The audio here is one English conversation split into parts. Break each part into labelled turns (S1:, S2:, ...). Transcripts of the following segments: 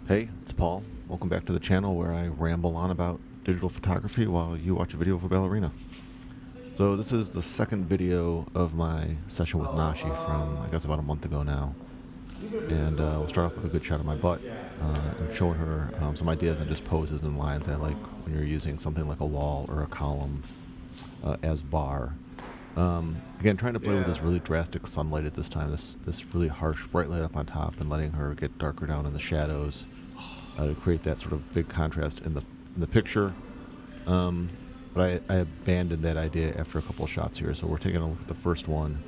S1: Hey, it's Paul. Welcome back to the channel where I ramble on about digital photography while you watch a video of a ballerina. So this is the second video of my session with Nashi from, I guess, about a month ago now. And we'll start off with a good shot of my butt and showing her some ideas on just poses and lines I like when you're using something like a wall or a column as bar. Again, trying to play with this really drastic sunlight at this time, this really harsh bright light up on top and letting her get darker down in the shadows to create that sort of big contrast in the picture. But I abandoned that idea after a couple of shots here, so we're taking a look at the first one.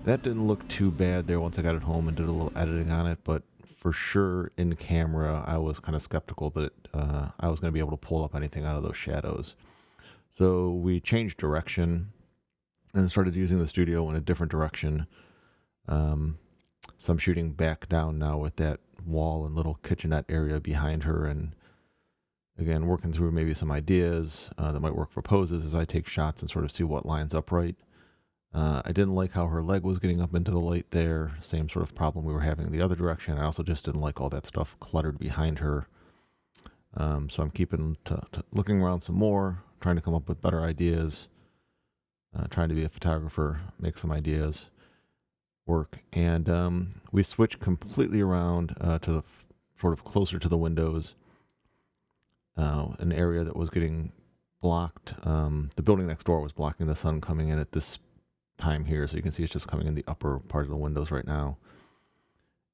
S1: That didn't look too bad there once I got it home and did a little editing on it, but for sure in camera I was kind of skeptical that I was going to be able to pull up anything out of those shadows. So we changed direction and started using the studio in a different direction. So I'm shooting back down now with that wall and little kitchenette area behind her, and again working through maybe some ideas that might work for poses as I take shots and sort of see what lines up right. I didn't like how her leg was getting up into the light there, same sort of problem we were having in the other direction. I also just didn't like all that stuff cluttered behind her. So I'm keeping to looking around some more, trying to come up with better ideas, trying to be a photographer, make some ideas work. And we switched completely around to the sort of closer to the windows, an area that was getting blocked. The building next door was blocking the sun coming in at this time here, so you can see it's just coming in the upper part of the windows right now.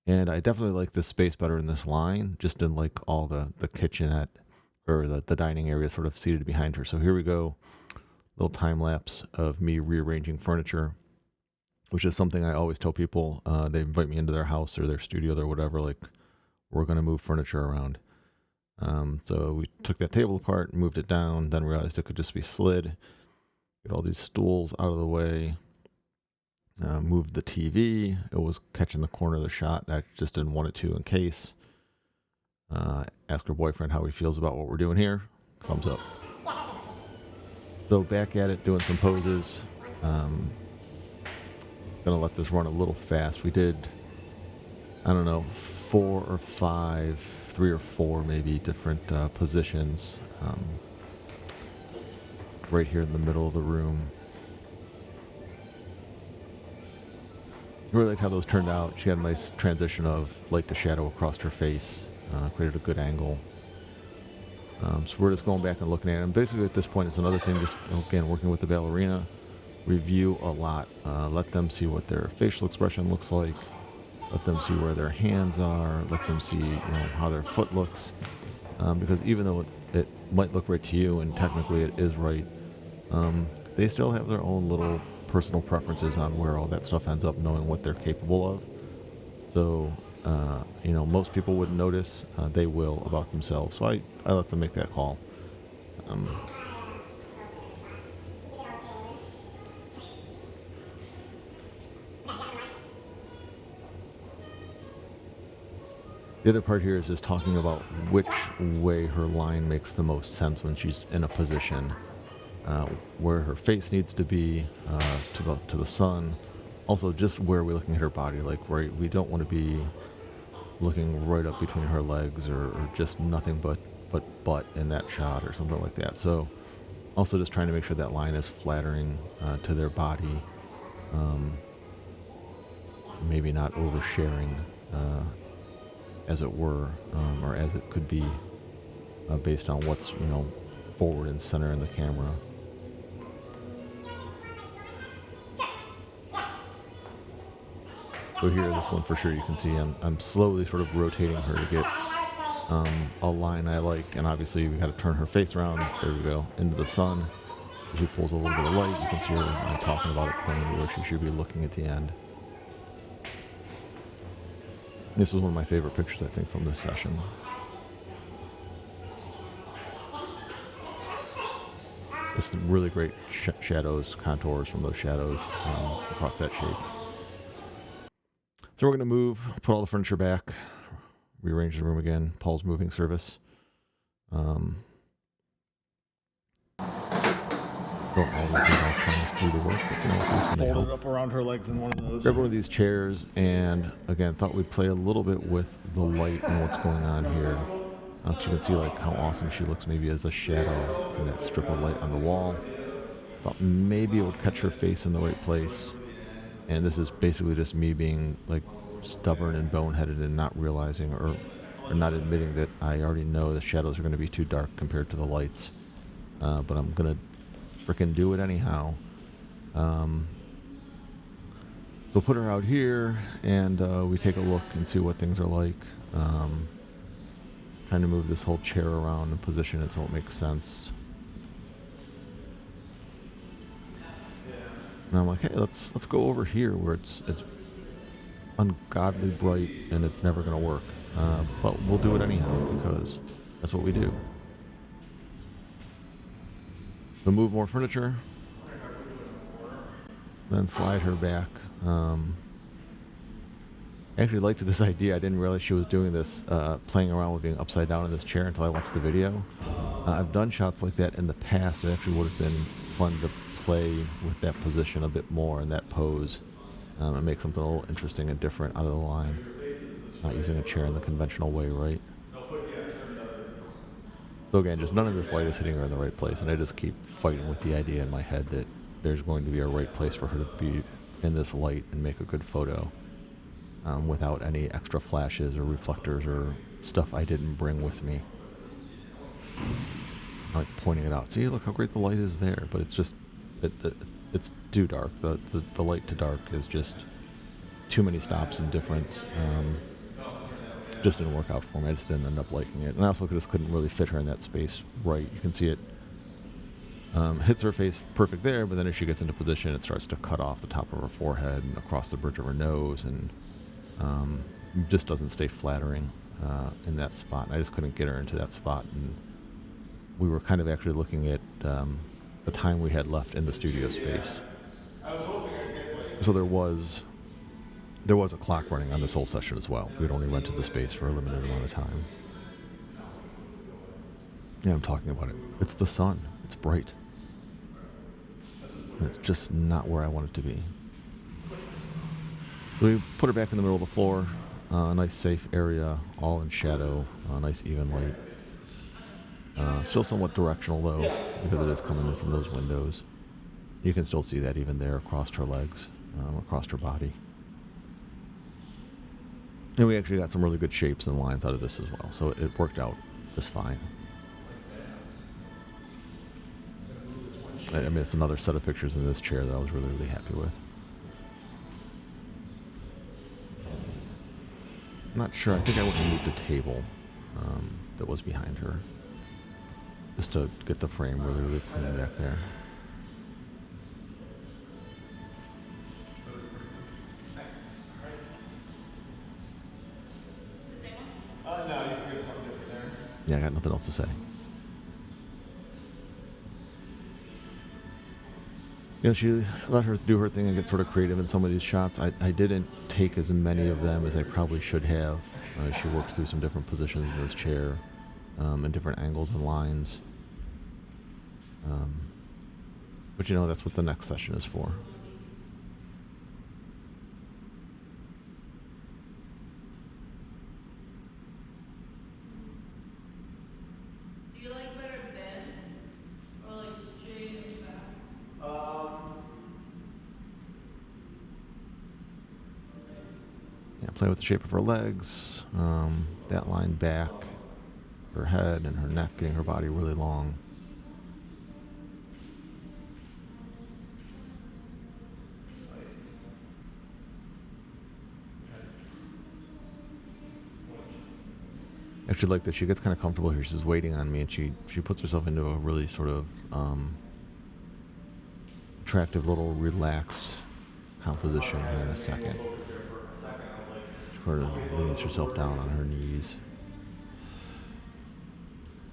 S1: And I definitely like this space better in this line, just didn't like all the kitchenette or the dining area sort of seated behind her. So here we go, little time lapse of me rearranging furniture, which is something I always tell people. They invite me into their house or their studio or whatever, like, we're going to move furniture around. So we took that table apart and moved it down, then realized it could just be slid. Get all these stools out of the way. Moved the TV. It was catching the corner of the shot. I just didn't want it to in case. Ask her boyfriend how he feels about what we're doing here. Thumbs up. So back at it, doing some poses. Gonna let this run a little fast. We did, I don't know, 4 or 5, 3 or 4 maybe different positions right here in the middle of the room. I really liked how those turned out. She had a nice transition of light to shadow across her face, created a good angle. So we're just going back and looking at it. And basically at this point, it's another thing, just again, working with the ballerina. Review a lot. Let them see what their facial expression looks like. Let them see where their hands are. Let them see how their foot looks. Because even though it might look right to you, and technically it is right, they still have their own little personal preferences on where all that stuff ends up, knowing what they're capable of. So, most people wouldn't notice. They will about themselves. So I let them make that call. The other part here is just talking about which way her line makes the most sense when she's in a position, where her face needs to be to the sun. Also, just where we're looking at her body, like where we don't want to be looking right up between her legs or just nothing but butt in that shot or something like that. So, also just trying to make sure that line is flattering to their body, maybe not oversharing. As it were, or as it could be, based on what's forward and center in the camera. So here, this one for sure, you can see I'm slowly sort of rotating her to get a line I like, and obviously we got to turn her face around. There we go, into the sun. As she pulls a little bit of light, you can see her talking about it plainly where she should be looking at the end. This is one of my favorite pictures, I think, from this session. It's really great shadows, contours from those shadows across that shape. So we're going to move, put all the furniture back, rearrange the room again. Paul's moving service. Don't always need all plans to do the work, but you know, at least when they
S2: Fold
S1: help.
S2: it up around her legs in one of those.
S1: Grabbed one of these chairs, and again, thought we'd play a little bit with the light and what's going on here. 'Cause you can see like how awesome she looks maybe as a shadow in that strip of light on the wall. Thought maybe it would catch her face in the right place. And this is basically just me being like stubborn and boneheaded and not realizing or not admitting that I already know the shadows are going to be too dark compared to the lights. But I'm going to freaking do it anyhow. So put her out here, and we take a look and see what things are like. Trying to move this whole chair around and position it so it makes sense. And I'm like, hey, let's go over here where it's ungodly bright and it's never going to work. But we'll do it anyhow because that's what we do. So move more furniture, then slide her back. I actually liked this idea. I didn't realize she was doing this, playing around with being upside down in this chair until I watched the video. I've done shots like that in the past. It actually would have been fun to play with that position a bit more in that pose and make something a little interesting and different out of the line. Not using a chair in the conventional way, right? So again, just none of this light is hitting her in the right place, and I just keep fighting with the idea in my head that there's going to be a right place for her to be in this light and make a good photo without any extra flashes or reflectors or stuff I didn't bring with me. Like pointing it out. See, look how great the light is there, but it's just, it's too dark. The light to dark is just too many stops and difference. Just didn't work out for me. I just didn't end up liking it. And I also just couldn't really fit her in that space right. You can see it hits her face perfect there, but then as she gets into position, it starts to cut off the top of her forehead and across the bridge of her nose, and just doesn't stay flattering in that spot. And I just couldn't get her into that spot, and we were kind of actually looking at the time we had left in the studio space. So there was a clock running on this whole session as well. We'd only rented the space for a limited amount of time. Yeah, I'm talking about it. It's the sun. It's bright. And it's just not where I want it to be. So we put her back in the middle of the floor, a nice safe area, all in shadow, nice even light. Still somewhat directional though, because it is coming in from those windows. You can still see that even there across her legs, across her body. And we actually got some really good shapes and lines out of this as well, so it worked out just fine. I mean, it's another set of pictures in this chair that I was really, really happy with. I'm not sure. I think I went and moved the table that was behind her, just to get the frame really, really clean back there.
S2: No, you can get something different there.
S1: Yeah, I got nothing else to say. You know, she let her do her thing and get sort of creative in some of these shots. I didn't take as many of them as I probably should have. She worked through some different positions in this chair, and different angles and lines. But you know, that's what the next session is for.
S3: Do you like better bend or like straight and back?
S1: Yeah, play with the shape of her legs, that line back, her head and her neck, getting her body really long. I actually like that she gets kind of comfortable here. She's waiting on me, and she puts herself into a really sort of attractive little relaxed composition here in a second. She sort of leans herself down on her knees.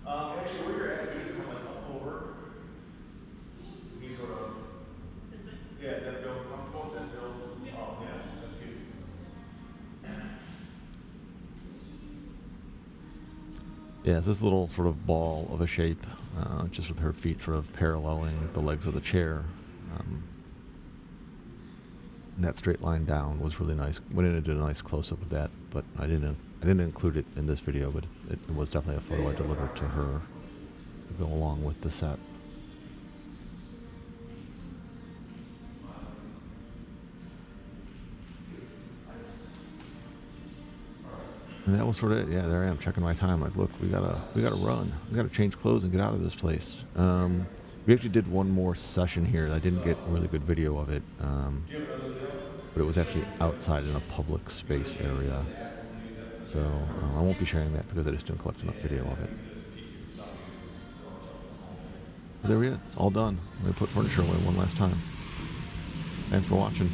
S2: Actually, where you're at, you just come like up over. You sort of. Yeah, does that feel comfortable? Does that feel? Oh, yeah, that's good.
S1: Yeah, it's this little sort of ball of a shape, just with her feet sort of paralleling the legs of the chair. And that straight line down was really nice. Went in and did a nice close-up of that, but I didn't include it in this video, but it was definitely a photo I delivered to her to go along with the set. And that was sort of it. Yeah, there I am checking my time. Like, look, we gotta run. We gotta change clothes and get out of this place. We actually did one more session here. I didn't get a really good video of it, but it was actually outside in a public space area. So I won't be sharing that because I just didn't collect enough video of it. But there we are, all done. I'm gonna put furniture away one last time. Thanks for watching.